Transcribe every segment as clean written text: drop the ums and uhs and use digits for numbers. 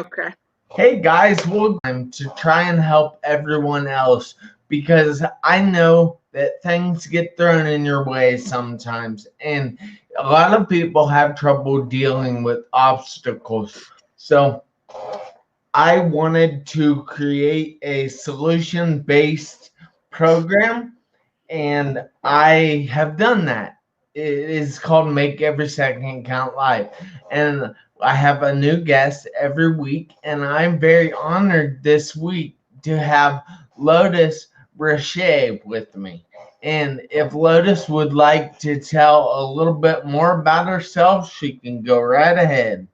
Okay. Hey guys, well, time to try and help everyone else because I know that things get thrown in your way sometimes, and a lot of people have trouble dealing with obstacles. So, I wanted to create a solution based program, and I have done that. It is called Make Every Second Count Live. And I have a new guest every week, and I'm very honored this week to have Lotus Riche with me. And if Lotus would like to tell a little bit more about herself, she can go right ahead.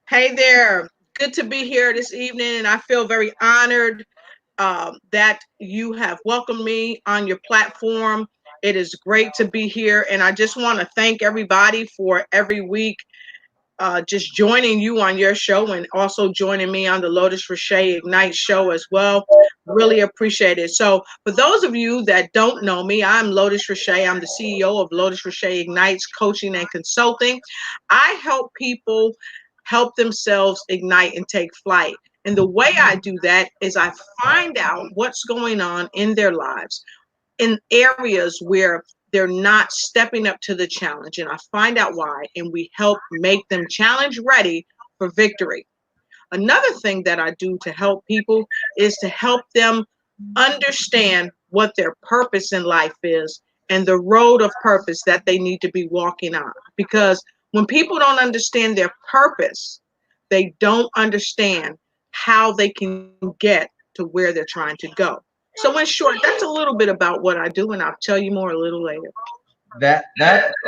Hey there. Good to be here this evening, and I feel very honored that you have welcomed me on your platform. It is great to be here, and I just want to thank everybody for every week just joining you on your show and also joining me on the Lotus Riche Ignite show as well. Really appreciate it. So, for those of you that don't know me, I'm Lotus Riche. I'm the CEO of Lotus Riche Ignites Coaching and Consulting. I help people help themselves ignite and take flight. And the way I do that is I find out what's going on in their lives in areas where they're not stepping up to the challenge. And I find out why, and we help make them challenge ready for victory. Another thing that I do to help people is to help them understand what their purpose in life is and the road of purpose that they need to be walking on. Because when people don't understand their purpose, they don't understand how they can get to where they're trying to go. So, in short, that's a little bit about what I do, and I'll tell you more a little later. That's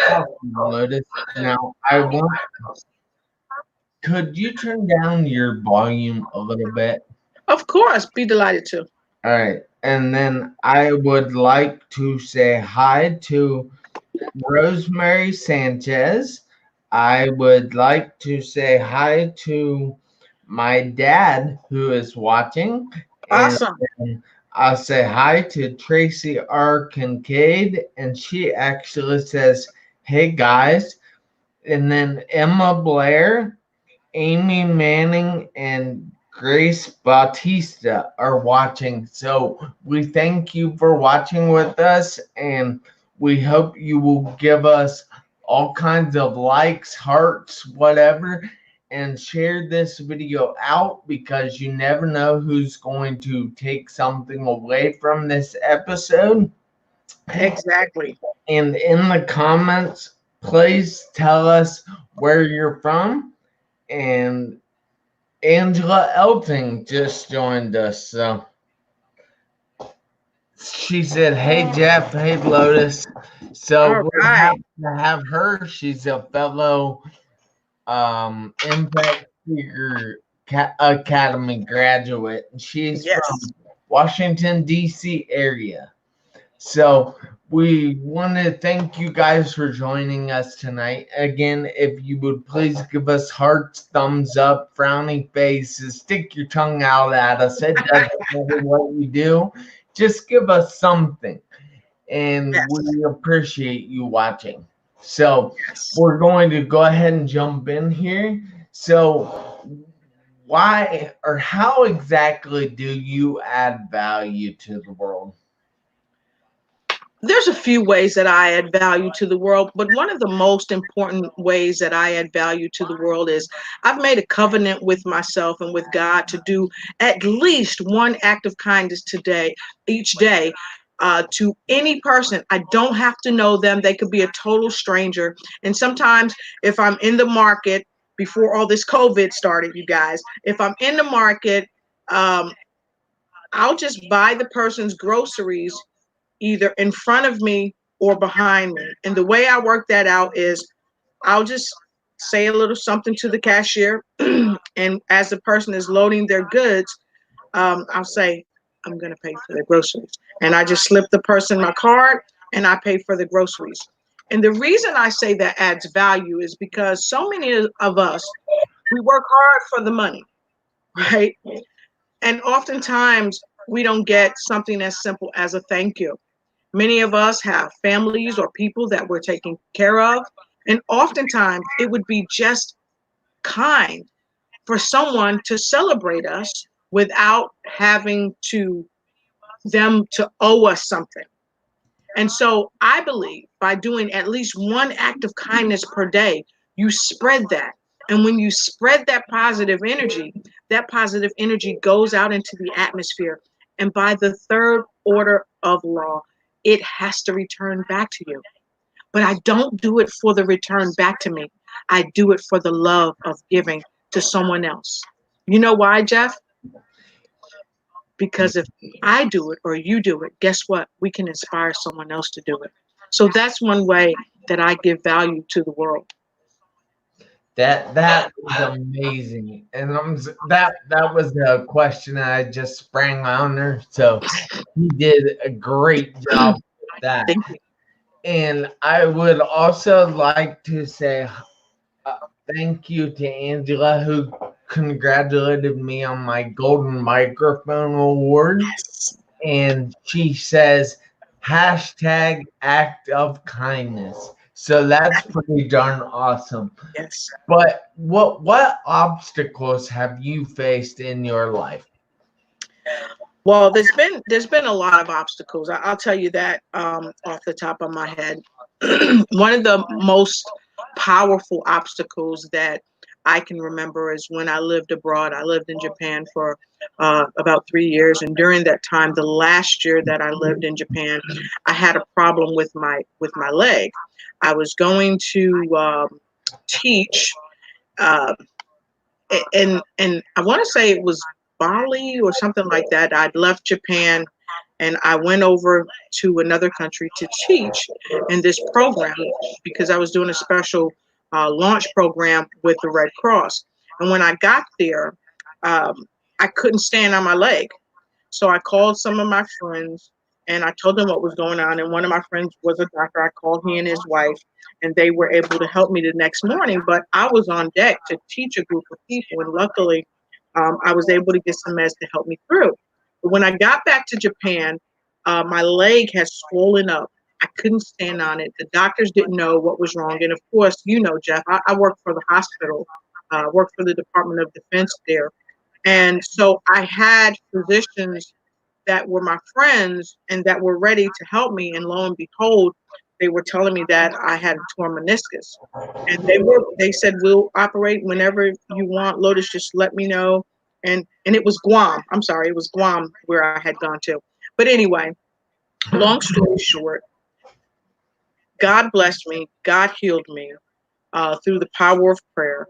awesome, Lotus. Now, I want could you turn down your volume a little bit? Of course, be delighted to. All right. And then I would like to say hi to Rosemary Sanchez. I would like to say hi to my dad who is watching. And Awesome. then I'll say hi to Tracy R. Kincaid. And she actually says, "Hey guys." And then Emma Blair, Amy Manning, and Grace Bautista are watching. So we thank you for watching with us, and we hope you will give us all kinds of likes, hearts, whatever, and share this video out because you never know who's going to take something away from this episode. Exactly. And in the comments, please tell us where you're from. And Angela Elting just joined us. So she said, "Hey Jeff, hey Lotus." So All we're right. happy to have her. She's a fellow Impact Speaker Academy graduate. She's from Yes. Washington D.C. area. So we want to thank you guys for joining us tonight. Again, if you would please give us hearts, thumbs up, frowny faces, stick your tongue out at us. It doesn't matter what you do. Just give us something. And Yes. we appreciate you watching. So Yes. we're going to go ahead and jump in here. So why or how exactly do you add value to the world? There's a few ways that I add value to the world, but one of the most important ways that I add value to the world is I've made a covenant with myself and with God to do at least one act of kindness today, each day. To any person, I don't have to know them. They could be a total stranger. And sometimes, if I'm in the market before all this COVID started, you guys, if I'm in the market, um, I'll just buy the person's groceries either in front of me or behind me. And the way I work that out is I'll just say a little something to the cashier. And as the person is loading their goods, I'll say, I'm going to pay for the groceries. And I just slip the person my card and I pay for the groceries. And the reason I say that adds value is because so many of us, we work hard for the money, right? And oftentimes we don't get something as simple as a thank you. Many of us have families or people that we're taking care of. And oftentimes it would be just kind for someone to celebrate us without having to them to owe us something. And so I believe by doing at least one act of kindness per day, you spread that. And when you spread that positive energy goes out into the atmosphere. And by the third order of law, it has to return back to you. But I don't do it for the return back to me. I do it for the love of giving to someone else. You know why, Jeff? Because if I do it or you do it, guess what? We can inspire someone else to do it. So that's one way that I give value to the world. That was amazing, and that was a question that I just sprang on her. So he did a great job with that. Thank you. And I would also like to say uh, thank you to Angela, who congratulated me on my golden microphone award. And she says hashtag act of kindness. So that's pretty darn awesome. Yes. But what obstacles have you faced in your life? Well, there's been a lot of obstacles. I'll tell you that off the top of my head. One of the most powerful obstacles that I can remember is when I lived abroad. I lived in Japan for about 3 years, and during that time, the last year that I lived in Japan, I had a problem with my leg. I was going to teach, uh, and I want to say it was Bali or something like that. I'd left Japan and I went over to another country to teach in this program because I was doing a special launch program with the Red Cross. And when I got there, I couldn't stand on my leg. So I called some of my friends and I told them what was going on. And one of my friends was a doctor. I called he and his wife, and they were able to help me the next morning. But I was on deck to teach a group of people. And luckily, I was able to get some meds to help me through. But when I got back to Japan, my leg had swollen up. I couldn't stand on it. The doctors didn't know what was wrong. And of course, you know, Jeff, I worked for the hospital, worked for the Department of Defense there. And so I had physicians that were my friends and that were ready to help me. And lo and behold, they were telling me that I had a torn meniscus. And they said, we'll operate whenever you want. Lotus, just let me know. And it was Guam. I'm sorry, it was Guam where I had gone to. But anyway, long story short, God blessed me. God healed me through the power of prayer.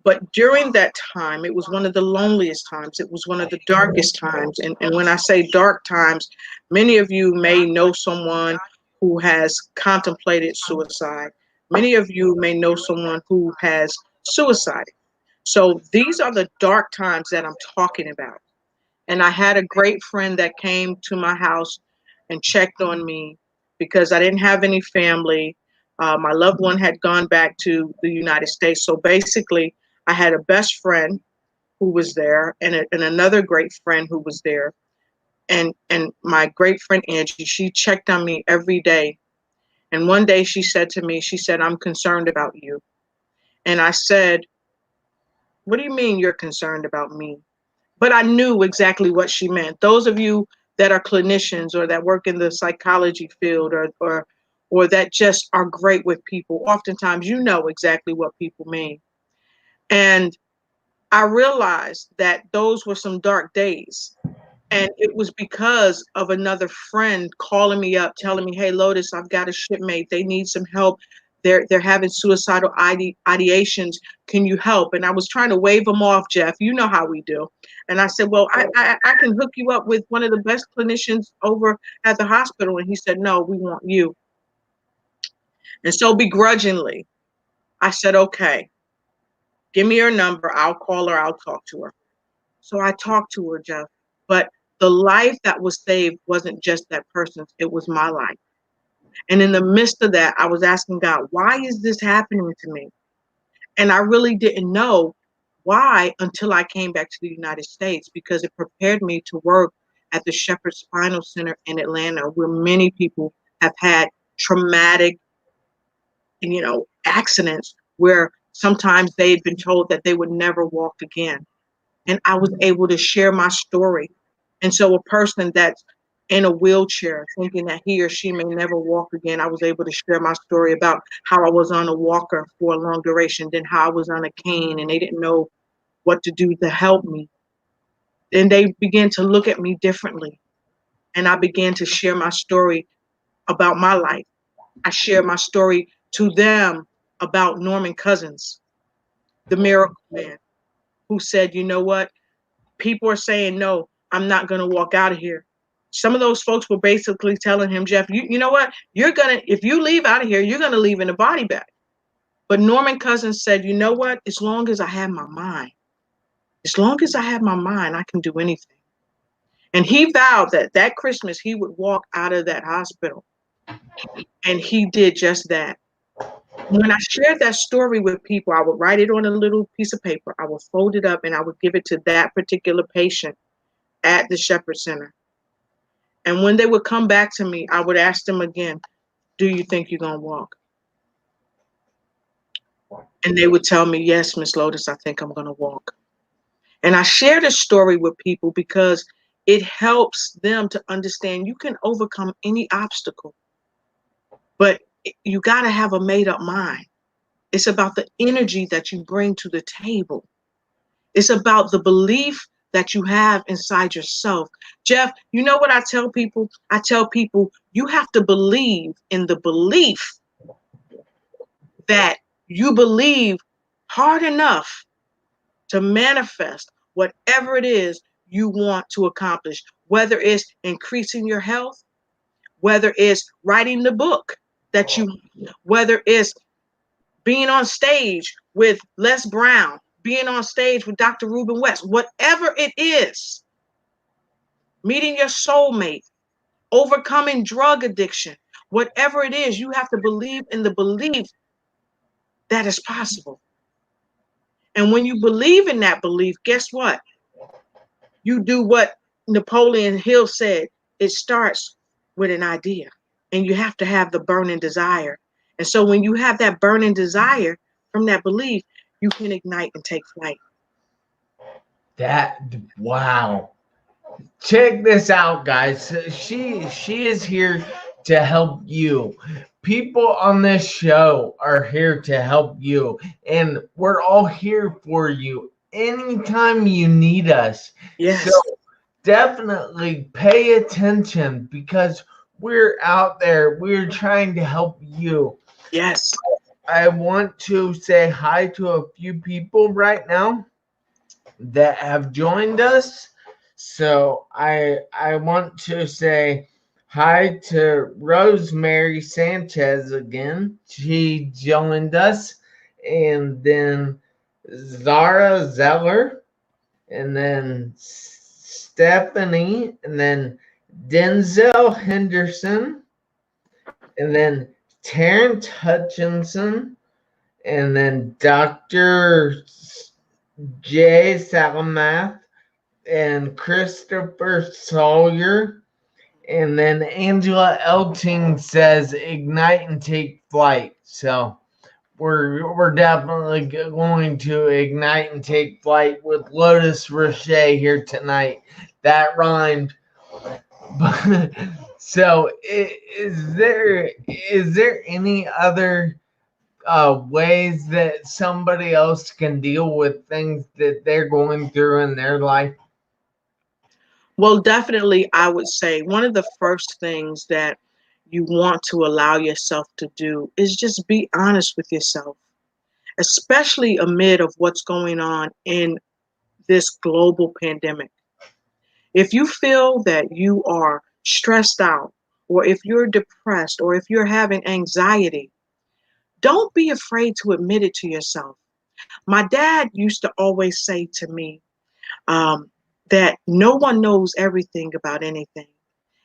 But during that time, it was one of the loneliest times. It was one of the darkest times. And when I say dark times, many of you may know someone who has contemplated suicide. Many of you may know someone who has suicided. So these are the dark times that I'm talking about. And I had a great friend that came to my house and checked on me because I didn't have any family. My loved one had gone back to the United States. So basically, I had a best friend who was there and another great friend who was there. And my great friend Angie, she checked on me every day. And one day she said to me, she said, I'm concerned about you. And I said, what do you mean you're concerned about me? But I knew exactly what she meant. Those of you that are clinicians or that work in the psychology field or that just are great with people, oftentimes you know exactly what people mean. And I realized that those were some dark days. And it was because of another friend calling me up, telling me, hey, Lotus, I've got a shipmate. They need some help. They're having suicidal ideations. Can you help? And I was trying to wave them off, Jeff. You know how we do. And I said, well, I can hook you up with one of the best clinicians over at the hospital. And he said, no, we want you. And so begrudgingly, I said, okay, give me her number. I'll call her. I'll talk to her. So I talked to her, Jeff. But the life that was saved wasn't just that person's, it was my life. And in the midst of that, I was asking God, why is this happening to me? And I really didn't know why until I came back to the United States, because it prepared me to work at the Shepherd Spinal Center in Atlanta, where many people have had traumatic, accidents where Sometimes they'd been told that they would never walk again. And I was able to share my story. And so a person that's in a wheelchair thinking that he or she may never walk again, I was able to share my story about how I was on a walker for a long duration, then how I was on a cane and they didn't know what to do to help me. And they began to look at me differently. And I began to share my story about my life. I shared my story to them about Norman Cousins, the miracle man, who said, you know what? People are saying, no, I'm not going to walk out of here. Some of those folks were basically telling him, Jeff, you know what? If you leave out of here, you're going to leave in a body bag. But Norman Cousins said, you know what? As long as I have my mind, as long as I have my mind, I can do anything. And he vowed that that Christmas he would walk out of that hospital. And he did just that. When I shared that story with people, I would write it on a little piece of paper. I would fold it up and I would give it to that particular patient at the Shepherd Center. And when they would come back to me, I would ask them again, do you think you're going to walk? And they would tell me, yes, Miss Lotus, I think I'm going to walk. And I share this story with people because it helps them to understand you can overcome any obstacle, but you got to have a made up mind. It's about the energy that you bring to the table. It's about the belief that you have inside yourself. Jeff, you know what I tell people? I tell people you have to believe in the belief that you believe hard enough to manifest whatever it is you want to accomplish, whether it's increasing your health, whether it's writing the book that you, whether it's being on stage with Les Brown, being on stage with Dr. Reuben West, whatever it is, meeting your soulmate, overcoming drug addiction, whatever it is, you have to believe in the belief that is possible. And when you believe in that belief, guess what? You do what Napoleon Hill said, it starts with an idea. And you have to have the burning desire. And so when you have that burning desire from that belief, you can ignite and take flight. That, wow. Check this out, guys. She is here to help you. People on this show are here to help you, and we're all here for you anytime you need us. Yes. So definitely pay attention because we're out there. We're trying to help you. Yes. I want to say hi to a few people right now that have joined us. So I want to say hi to Rosemary Sanchez again. She joined us, and then Zara Zeller, and then Stephanie, and then Denzel Henderson, and then Terrence Hutchinson, and then Dr. Jay Salamath, and Christopher Sawyer, and then Angela Elting says ignite and take flight. So we're definitely going to ignite and take flight with Lotus Riche here tonight. That rhymed. But so is there any other ways that somebody else can deal with things that they're going through in their life? Well, definitely, I would say one of the first things that you want to allow yourself to do is just be honest with yourself, especially amid of what's going on in this global pandemic. If you feel that you are stressed out, or if you're depressed, or if you're having anxiety, don't be afraid to admit it to yourself. My dad used to always say to me that no one knows everything about anything.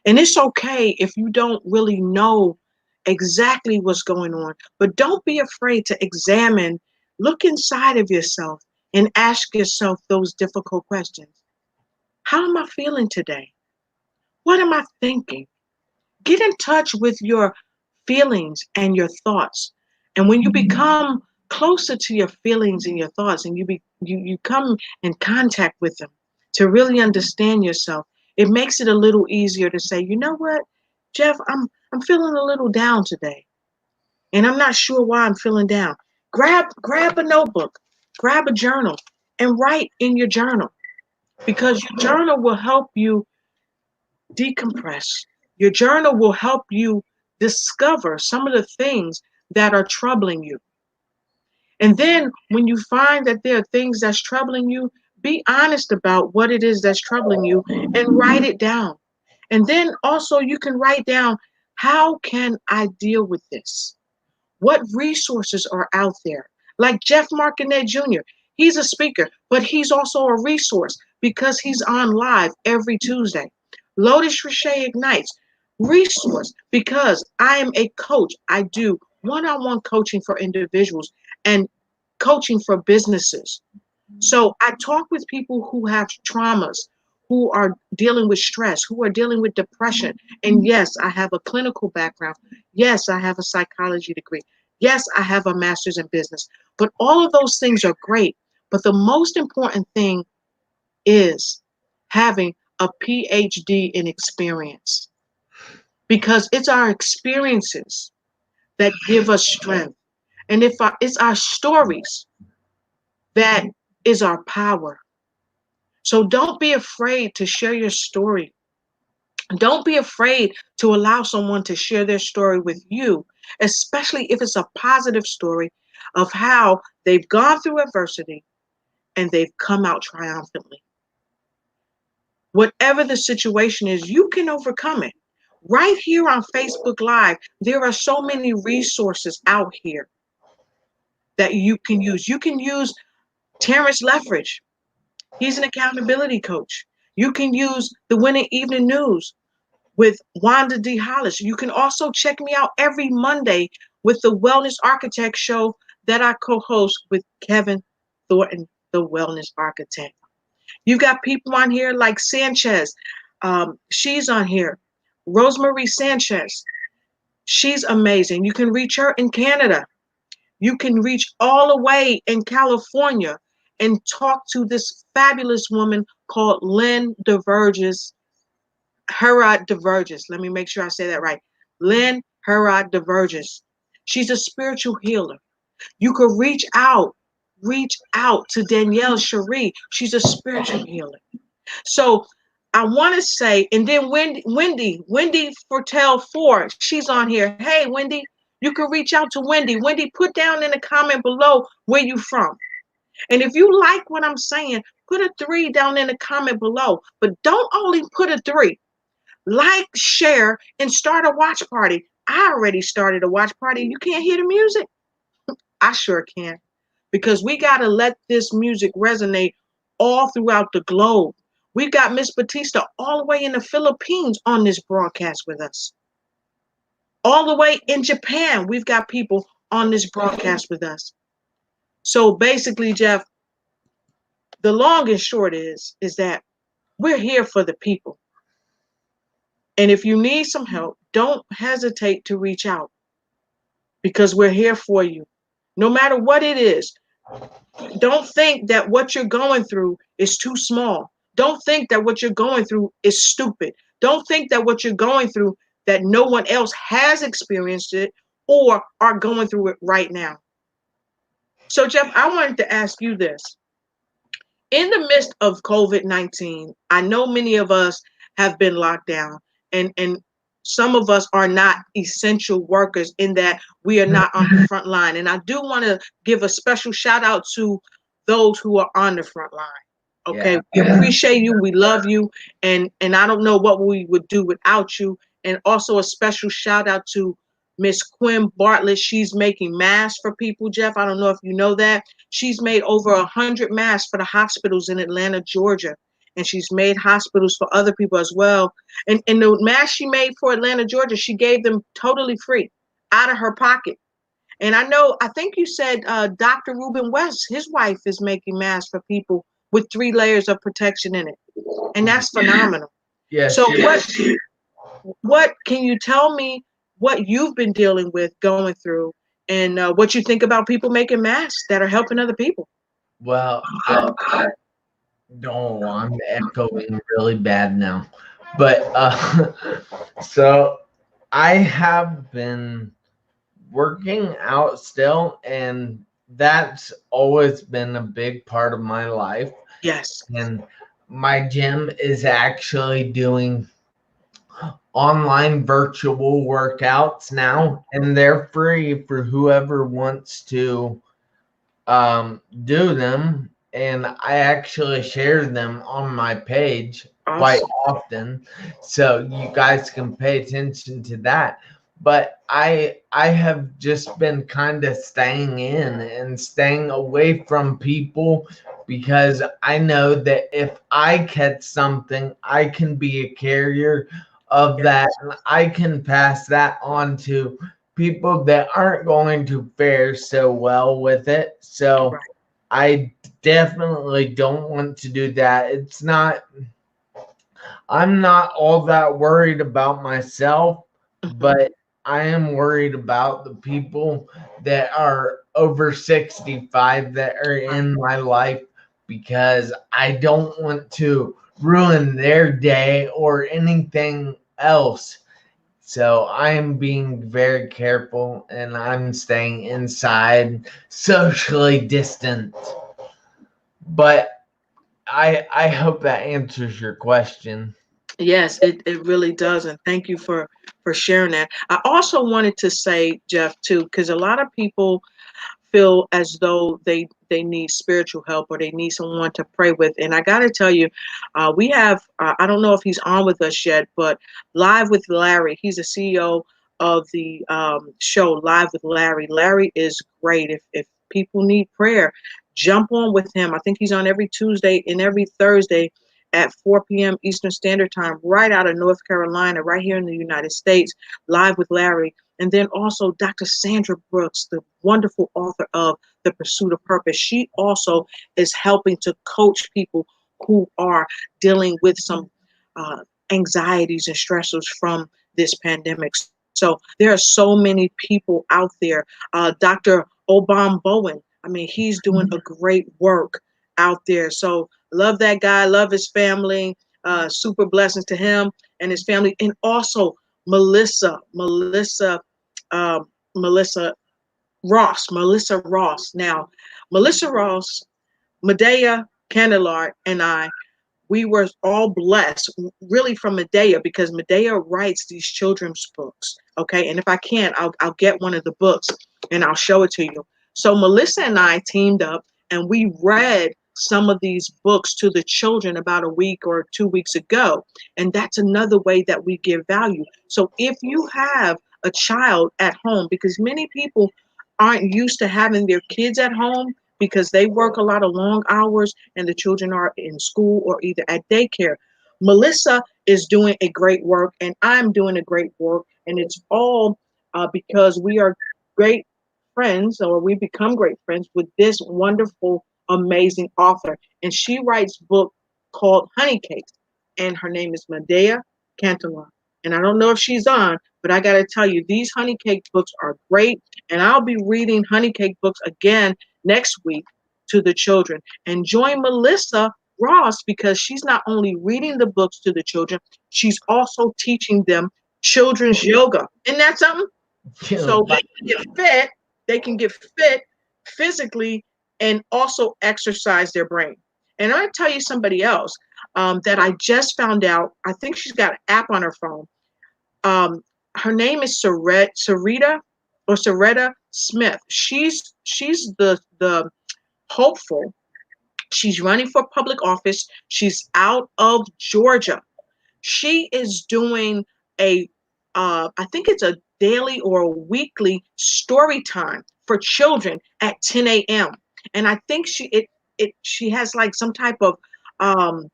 And it's okay if you don't really know exactly what's going on, but don't be afraid to examine, look inside of yourself and ask yourself those difficult questions. How am I feeling today? What am I thinking? Get in touch with your feelings and your thoughts. And when you become closer to your feelings and your thoughts, and you come in contact with them to really understand yourself, it makes it a little easier to say, you know what, Jeff, I'm feeling a little down today, and I'm not sure why I'm feeling down. Grab a notebook, grab a journal, and write in your journal, because your journal will help you decompress. Your journal will help you discover some of the things that are troubling you. And then when you find that there are things that's troubling you, be honest about what it is that's troubling you and write it down. And then also you can write down, how can I deal with this? What resources are out there? Like Jeff Marconette Jr., he's a speaker, but he's also a resource because he's on live every Tuesday. Lotus Riche Ignites, resource because I am a coach. I do one-on-one coaching for individuals and coaching for businesses. So I talk with people who have traumas, who are dealing with stress, who are dealing with depression. And yes, I have a clinical background. Yes, I have a psychology degree. Yes, I have a master's in business. But all of those things are great. But the most important thing is having a PhD in experience, because it's our experiences that give us strength. And if it's our stories that is our power. So don't be afraid to share your story. Don't be afraid to allow someone to share their story with you, especially if it's a positive story of how they've gone through adversity and they've come out triumphantly. Whatever the situation is, you can overcome it. Right here on Facebook Live, there are so many resources out here that you can use. You can use Terrence Leffridge. He's an accountability coach. You can use the Winning Evening News with Wanda D. Hollis. You can also check me out every Monday with the Wellness Architect show that I co-host with Kevin Thornton, the Wellness Architect. You've got people on here like Sanchez. She's on here. Rosemary Sanchez. She's amazing. You can reach her in Canada. You can reach all the way in California and talk to this fabulous woman called Lynn DeVerges, Herod DeVerges. Let me make sure I say that right. Lynn Herod DeVerges. She's a spiritual healer. You could reach out to Danielle Cherie. She's a spiritual healer. So I want to say, and then Wendy Fortel Ford, she's on here. Hey, Wendy, you can reach out to Wendy. Wendy, put down in the comment below where you from. And if you like what I'm saying, put a 3 down in the comment below. But don't only put a 3. Like, share, and start a watch party. I already started a watch party. You can't hear the music? I sure can. Because we got to let this music resonate all throughout the globe. We've got Miss Batista all the way in the Philippines on this broadcast with us. All the way in Japan, we've got people on this broadcast with us. So basically, Jeff, the long and short is that we're here for the people. And if you need some help, don't hesitate to reach out, because we're here for you. No matter what it is, don't think that what you're going through is too small. Don't think that what you're going through is stupid. Don't think that what you're going through, that no one else has experienced it or are going through it right now. So, Jeff, I wanted to ask you this. In the midst of COVID-19, I know many of us have been locked down, and some of us are not essential workers in that we are not on the front line. And I do want to give a special shout out to those who are on the front line. Okay, we appreciate you, we love you, and I don't know what we would do without you. And also a special shout out to Miss Quinn Bartlett. She's making masks for people, Jeff. I don't know if you know that. She's made over 100 masks for the hospitals in Atlanta, Georgia. And she's made hospitals for other people as well. And the mask she made for Atlanta, Georgia, she gave them totally free out of her pocket. And I think you said Dr. Reuben West, his wife, is making masks for people with 3 layers of protection in it. And that's phenomenal. Yes. So what can you tell me what you've been dealing with, going through, and what you think about people making masks that are helping other people. Well, I don't. I'm echoing really bad now, but so I have been working out still, and that's always been a big part of my life. Yes. And my gym is actually doing online virtual workouts now, and they're free for whoever wants to do them. And I actually share them on my page quite Awesome. often, so you guys can pay attention to that. But I have just been kind of staying in and staying away from people, because I know that if I catch something, I can be a carrier of that, and I can pass that on to people that aren't going to fare so well with it. So Right. I definitely don't want to do that. It's not, I'm not all that worried about myself, Mhm. but I am worried about the people that are over 65 that are Right. in my life, because I don't want to ruin their day or anything else. So I'm being very careful, and I'm staying inside, socially distant. But I hope that answers your question. Yes, it really does, and thank you for sharing that. I also wanted to say, Jeff, too, because a lot of people feel as though they need spiritual help or they need someone to pray with. And I got to tell you, we have I don't know if he's on with us yet, but Live with Larry. He's the CEO of the show Live with Larry. Larry is great. If people need prayer, jump on with him. I think he's on every Tuesday and every Thursday at 4 p.m. Eastern Standard Time, right out of North Carolina, right here in the United States. Live with Larry. And then also Dr. Sandra Brooks, the wonderful author of The Pursuit of Purpose. She also is helping to coach people who are dealing with some uh, anxieties and stressors from this pandemic. So there are so many people out there. Dr. Obama Bowen, I mean, he's doing a great work out there. So love that guy, love his family. Super blessings to him and his family. And also um, Melissa Melissa Ross. Now, Melissa Ross, Medea Candelard, and I, we were all blessed, really from Medea, because Medea writes these children's books. Okay, and if I can, I'll get one of the books and I'll show it to you. So Melissa and I teamed up and we read some of these books to the children about a week or 2 weeks ago. And that's another way that we give value. So if you have a child at home, because many people aren't used to having their kids at home because they work a lot of long hours and the children are in school or either at daycare. Melissa is doing a great work and I'm doing a great work. And it's all because we are great friends, or we become great friends with this wonderful, amazing author. And she writes book called Honey Cakes. And her name is Medea Cantalon. And I don't know if she's on, but I got to tell you, these honey cake books are great. And I'll be reading honey cake books again next week to the children. And join Melissa Ross because she's not only reading the books to the children, she's also teaching them children's yoga. Isn't that something? So they can get fit, they can get fit physically and also exercise their brain. And I tell you somebody else that I just found out. I think she's got an app on her phone. Um, Her name is Sarita Smith. She's the hopeful. She's running for public office. She's out of Georgia. She is doing a, I think it's a daily or a weekly story time for children at 10 a.m. And I think she has like some type of um,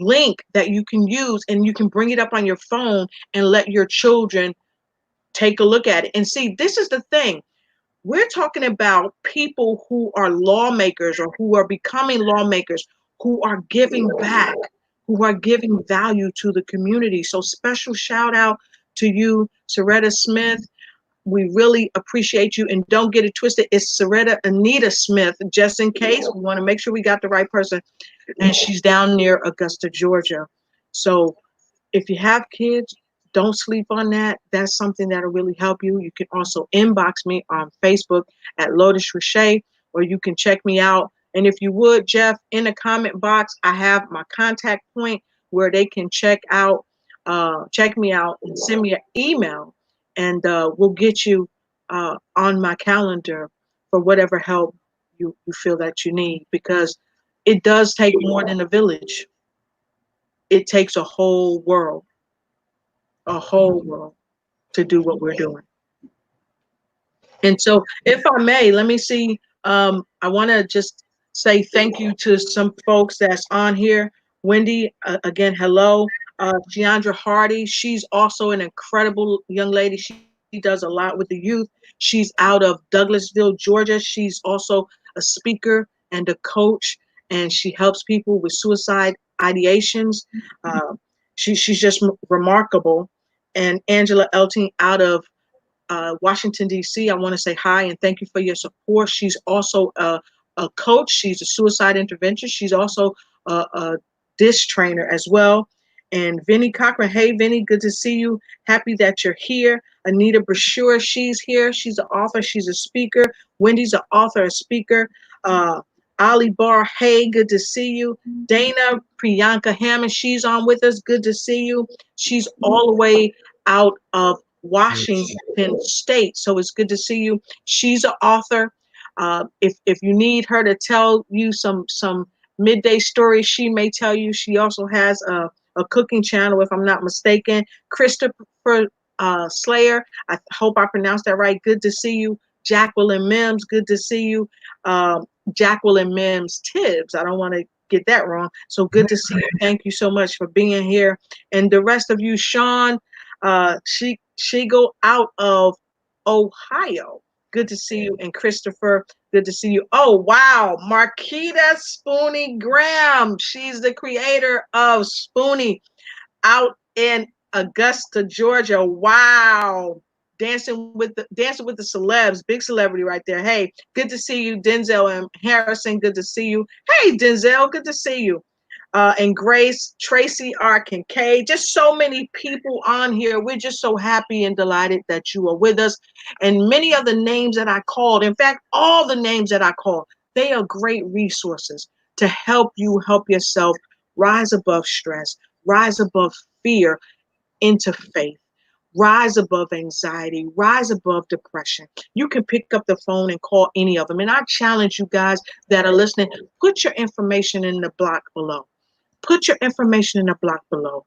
link that you can use and you can bring it up on your phone and let your children take a look at it. And see, this is the thing. We're talking about people who are lawmakers or who are becoming lawmakers, who are giving back, who are giving value to the community. So special shout out to you, Soretta Smith. We really appreciate you, and don't get it twisted. It's Soretta Anita Smith, just in case. We want to make sure we got the right person, and she's down near Augusta, Georgia. So if you have kids, don't sleep on that. That's something that'll really help you. You can also inbox me on Facebook at Lotus Riche, or you can check me out. And if you would, Jeff, in the comment box, I have my contact point where they can check me out and send me an email, and we'll get you on my calendar for whatever help you feel that you need, because it does take more than a village. It takes a whole world to do what we're doing. And so, if I may, let me see. I want to just say thank you to some folks that's on here. Wendy, again, hello. Giandra Hardy, she's also an incredible young lady. She does a lot with the youth. She's out of Douglasville, Georgia. She's also a speaker and a coach, and she helps people with suicide ideations. Uh, she's just remarkable. And Angela Elting out of Washington, D.C. I want to say hi and thank you for your support. She's also a coach. She's a suicide intervention. She's also a disc trainer as well. And Vinny Cochran, hey, Vinny, good to see you. Happy that you're here. Anita Brashure, she's here. She's an author. She's a speaker. Wendy's an author, a speaker. Uh, Ali Barr, hey, good to see you. Dana Priyanka Hammond, she's on with us. Good to see you. She's all the way out of Washington State. So it's good to see you. She's an author. If you need her to tell you some midday stories, she may tell you. She also has a cooking channel, if I'm not mistaken. Christopher Slayer, I hope I pronounced that right. Good to see you. Jacqueline Mims, good to see you. Jacqueline Mims Tibbs, I don't want to get that wrong. So good to see you. Thank you so much for being here. And the rest of you, Sean, she go out of Ohio. Good to see you. And Christopher, good to see you. Oh, wow. Marquita Spoonie Graham. She's the creator of Spoonie out in Augusta, Georgia. Wow. Dancing with the celebs, big celebrity right there. Hey, good to see you, Denzel and Harrison. Good to see you. Hey, Denzel, good to see you. And Grace, Tracy R. Kincaid, just so many people on here. We're just so happy and delighted that you are with us. And many of the names that I called, in fact, all the names that I called, they are great resources to help you help yourself rise above stress, rise above fear into faith. Rise above anxiety, rise above depression. You can pick up the phone and call any of them. And I challenge you guys that are listening, put your information in the block below. Put your information in the block below,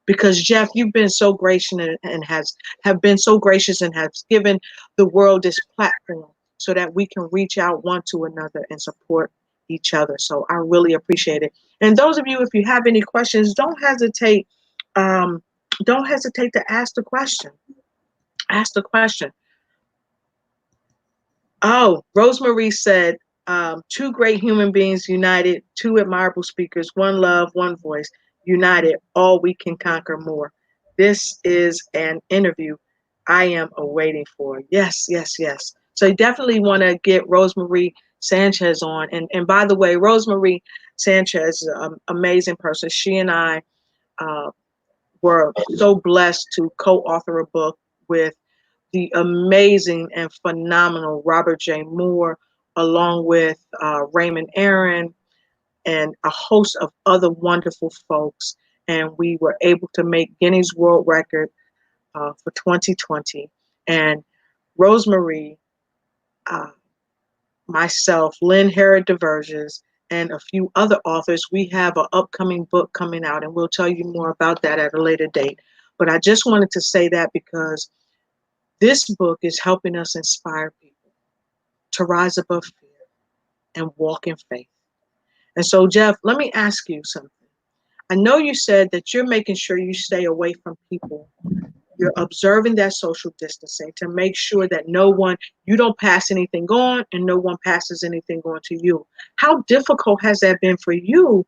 because Jeff, you've been so gracious and have been so gracious and has given the world this platform so that we can reach out one to another and support each other. So I really appreciate it. And those of you, if you have any questions, don't hesitate. Don't hesitate to ask the question. Ask the question. Oh, Rosemary said, two great human beings united, two admirable speakers, one love, one voice, united, all we can conquer more. This is an interview I am awaiting for. Yes, yes, yes. So you definitely want to get Rosemary Sanchez on. And by the way, Rosemary Sanchez is an amazing person. She and I were so blessed to co-author a book with the amazing and phenomenal Robert J. Moore, along with Raymond Aaron and a host of other wonderful folks. And we were able to make Guinness World Record for 2020. And Rosemary, myself, Lynn Herod Diverges, and a few other authors, we have an upcoming book coming out, and we'll tell you more about that at a later date. But I just wanted to say that because this book is helping us inspire people to rise above fear and walk in faith. And so, Jeff, let me ask you something. I know you said that you're making sure you stay away from people. You're observing that social distancing to make sure that you don't pass anything on and no one passes anything on to you. How difficult has that been for you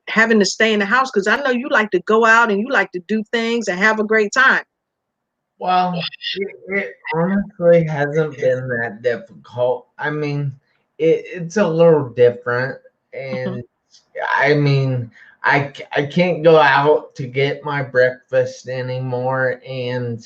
having to stay in the house? Because I know you like to go out and you like to do things and have a great time. Well, it honestly hasn't been that difficult. I mean, it's a little different, Mhm. and I mean, I can't go out to get my breakfast anymore, and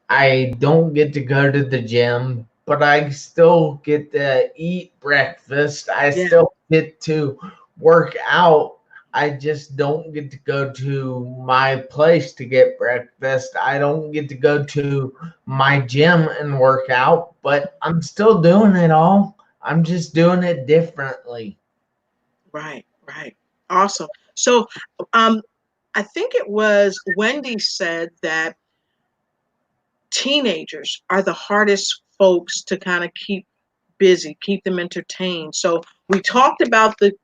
I don't get to go to the gym, but I still get to eat breakfast. I Yeah, still get to work out. I just don't get to go to my place to get breakfast. I don't get to go to my gym and work out, but I'm still doing it all. I'm just doing it differently. right, right. Awesome. So, um, I think it was Wendy said that teenagers are the hardest folks to kind of keep busy, keep them entertained. So we talked about the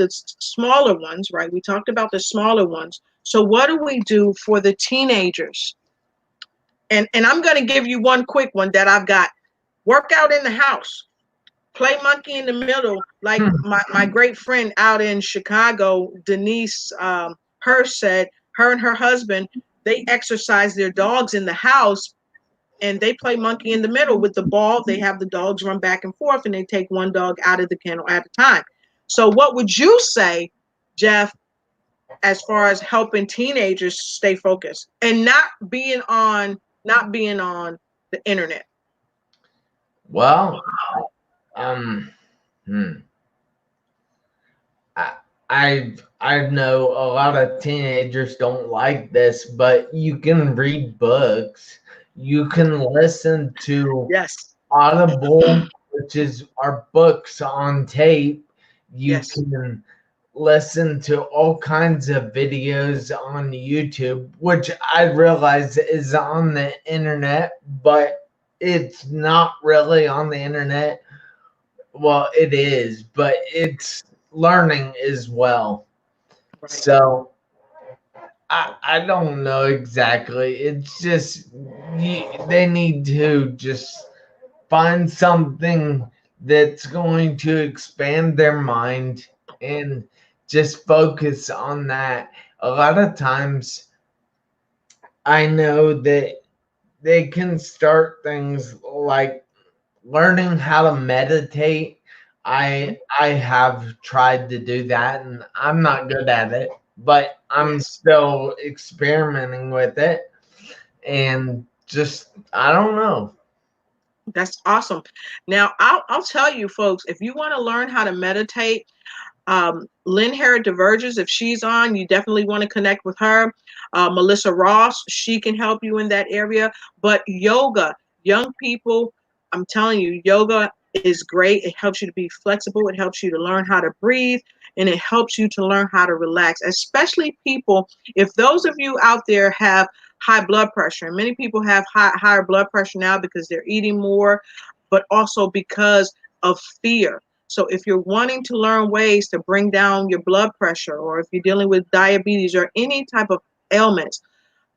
smaller ones, right? We talked about the smaller ones. So what do we do for the teenagers? And I'm going to give you one quick one that I've got. Work out in the house. Play monkey in the middle, like Hmm. my great friend out in Chicago, Denise her said her and her husband, they exercise their dogs in the house and they play monkey in the middle with the ball. They have the dogs run back and forth and they take one dog out of the kennel at a time. So what would you say, Jeff, as far as helping teenagers stay focused and not being on the internet? Well, um, hmm. I, I know a lot of teenagers don't like this, but you can read books. You can listen to Yes. Audible, which is our books on tape. You Yes. can listen to all kinds of videos on YouTube, which I realize is on the internet, but it's not really on the internet. Well, it is, but it's learning as well. Right. So I don't know exactly. It's just they need to just find something that's going to expand their mind and just focus on that. A lot of times I know that they can start things like learning how to meditate. I have tried to do that and I'm not good at it, but I'm Yes. still experimenting with it and just I don't know. That's awesome. Now, I'll tell you, folks, if you want to learn how to meditate, Lynn Harris Diverges, if she's on, you definitely want to connect with her. Melissa Ross, she can help you in that area. But yoga, young people, I'm telling you, yoga is great. It helps you to be flexible. It helps you to learn how to breathe, and it helps you to learn how to relax. Especially people, if those of you out there have high blood pressure, and many people have higher blood pressure now because they're eating more, but also because of fear. So if you're wanting to learn ways to bring down your blood pressure, or if you're dealing with diabetes or any type of ailments,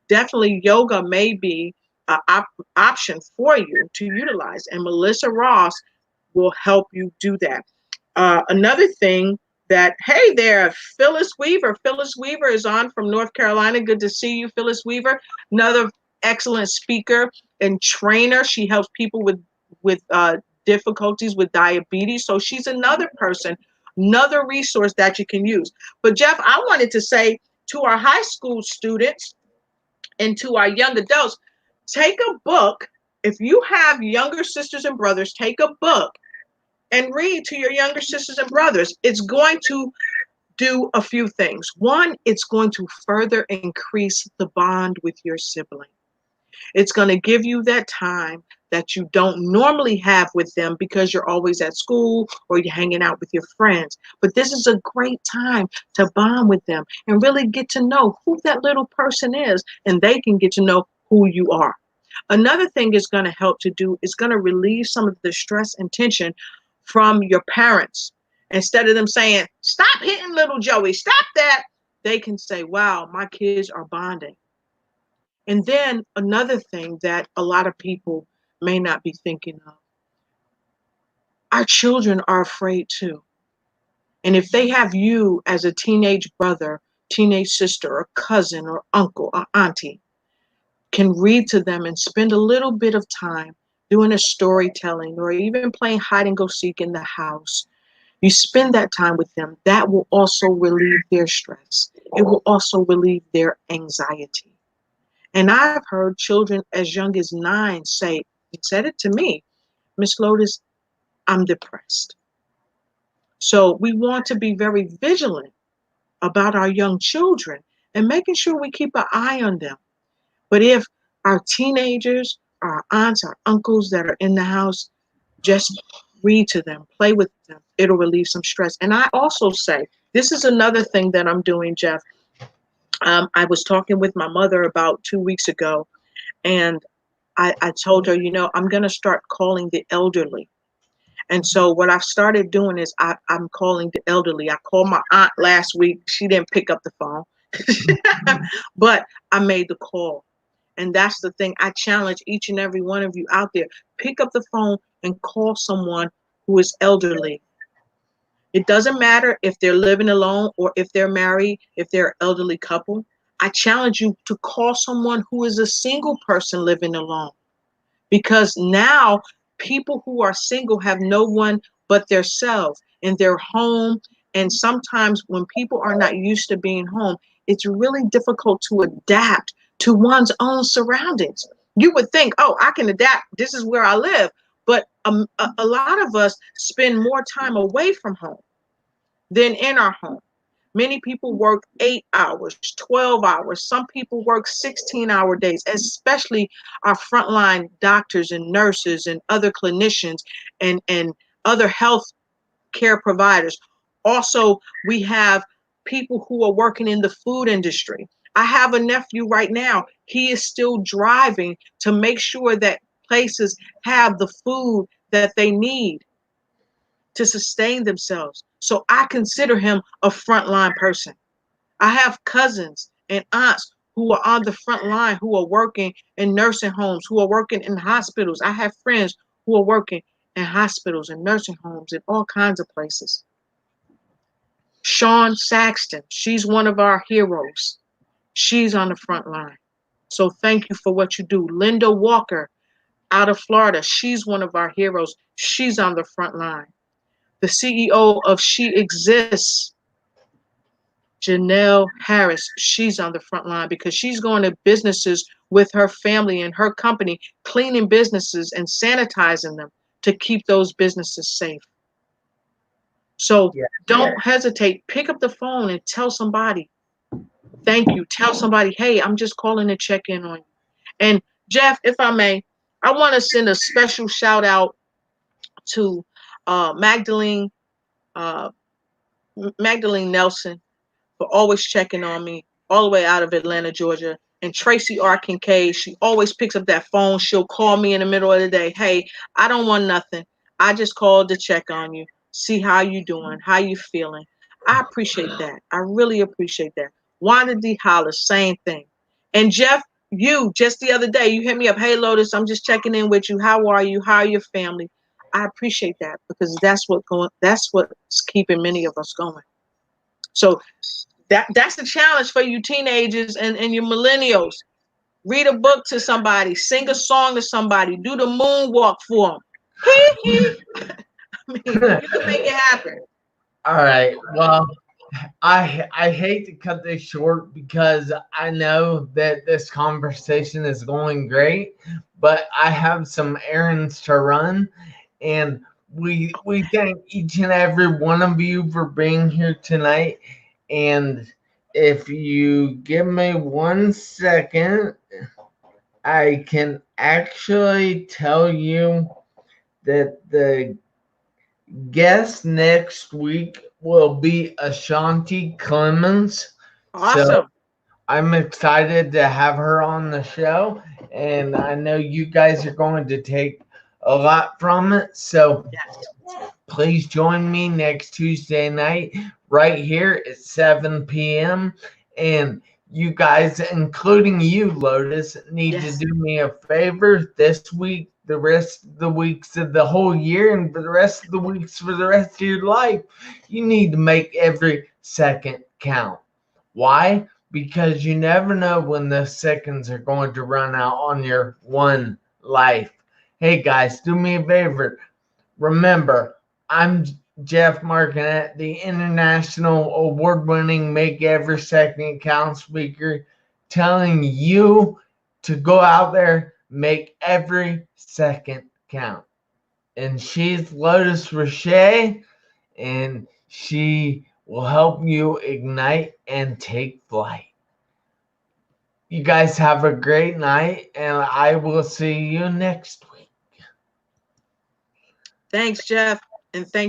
definitely yoga may be an option for you to utilize. And Melissa Ross will help you do that. Another thing that, hey there, Phyllis Weaver. Phyllis Weaver is on from North Carolina. Good to see you, Phyllis Weaver. Another excellent speaker and trainer. She helps people with difficulties with diabetes. So she's another person, another resource that you can use. But Jeff, I wanted to say to our high school students and to our young adults, take a book. If you have younger sisters and brothers, take a book and read to your younger sisters and brothers. It's going to do a few things. One, it's going to further increase the bond with your sibling. It's going to give you that time that you don't normally have with them because you're always at school or you're hanging out with your friends. But this is a great time to bond with them and really get to know who that little person is, and they can get to know who you are. Another thing it's going to help to do is going to relieve some of the stress and tension from your parents. Instead of them saying, "Stop hitting little Joey, stop that," they can say, "Wow, my kids are bonding." And then another thing that a lot of people may not be thinking of, our children are afraid too. And if they have you as a teenage brother, teenage sister, or cousin, or uncle, or auntie, can read to them and spend a little bit of time doing a storytelling or even playing hide and go seek in the house, you spend that time with them, that will also relieve their stress. It will also relieve their anxiety. And I've heard children as young as 9 say, he said it to me, Miss Lotus, I'm depressed. So we want to be very vigilant about our young children and making sure we keep an eye on them. But if our teenagers, our aunts, our uncles that are in the house, just read to them, play with them, it'll relieve some stress. And I also say, this is another thing that I'm doing, Jeff. I was talking with my mother about 2 weeks ago, and I told her, I'm going to start calling the elderly. And so what I've started doing is I'm calling the elderly. I called my aunt last week. She didn't pick up the phone, but I made the call. And that's the thing. I challenge each and every one of you out there. Pick up the phone and call someone who is elderly. It doesn't matter if they're living alone or if they're married, if they're an elderly couple. I challenge you to call someone who is a single person living alone. Because now people who are single have no one but themselves in their home. And sometimes when people are not used to being home, it's really difficult to adapt to one's own surroundings. You would think, oh, I can adapt. This is where I live. But a lot of us spend more time away from home than in our home. Many people work 8 hours, 12 hours. Some people work 16-hour days, especially our frontline doctors and nurses and other clinicians and other health care providers. Also, we have people who are working in the food industry. I have a nephew right now. He is still driving to make sure that places have the food that they need to sustain themselves. So I consider him a frontline person. I have cousins and aunts who are on the front line, who are working in nursing homes, who are working in hospitals. I have friends who are working in hospitals and nursing homes and all kinds of places. Sean Saxton, she's one of our heroes. She's on the front line. So thank you for what you do. Linda Walker out of Florida, she's one of our heroes. She's on the front line. The CEO of She Exists, Janelle Harris, she's on the front line because she's going to businesses with her family and her company, cleaning businesses and sanitizing them to keep those businesses safe. So don't hesitate. Pick up the phone and tell somebody, thank you. Tell somebody, hey, I'm just calling to check in on you. And Jeff, if I may, I want to send a special shout out to Magdalene, uh, Magdalene Nelson, for always checking on me all the way out of Atlanta, Georgia. And Tracy R. Kincaid, she always picks up that phone. She'll call me in the middle of the day. Hey, I don't want nothing. I just called to check on you, see how you doing, how you feeling. I appreciate that. I really appreciate that. Wanda D. Hollis, same thing. And Jeff, you just the other day, you hit me up. Hey, Lotus, I'm just checking in with you. How are you? How are your family? I appreciate that because that's what's keeping many of us going. So that's the challenge for you teenagers and your millennials. Read a book to somebody, sing a song to somebody, do the moonwalk for them. I mean, you can make it happen. All right. Well, I hate to cut this short because I know that this conversation is going great, but I have some errands to run, and we thank each and every one of you for being here tonight. And if you give me 1 second, I can actually tell you that the guest next week will be Ashanti Clemens. Awesome. So I'm excited to have her on the show, and I know you guys are going to take a lot from it. So please join me next Tuesday night right here at 7 p.m. And you guys, including you, Lotus, need to do me a favor this week, the rest of the weeks of the whole year, and for the rest of the weeks for the rest of your life. You need to make every second count. Why? because you never know when the seconds are going to run out on your one life. Hey guys, do me a favor. Remember, I'm Jeff Marconette, the international award-winning Make Every Second Count speaker, telling you to go out there, make every second count. And she's Lotus Riche, and she will help you ignite and take flight. You guys have a great night, and I will see you next week. Thanks, Jeff. And thank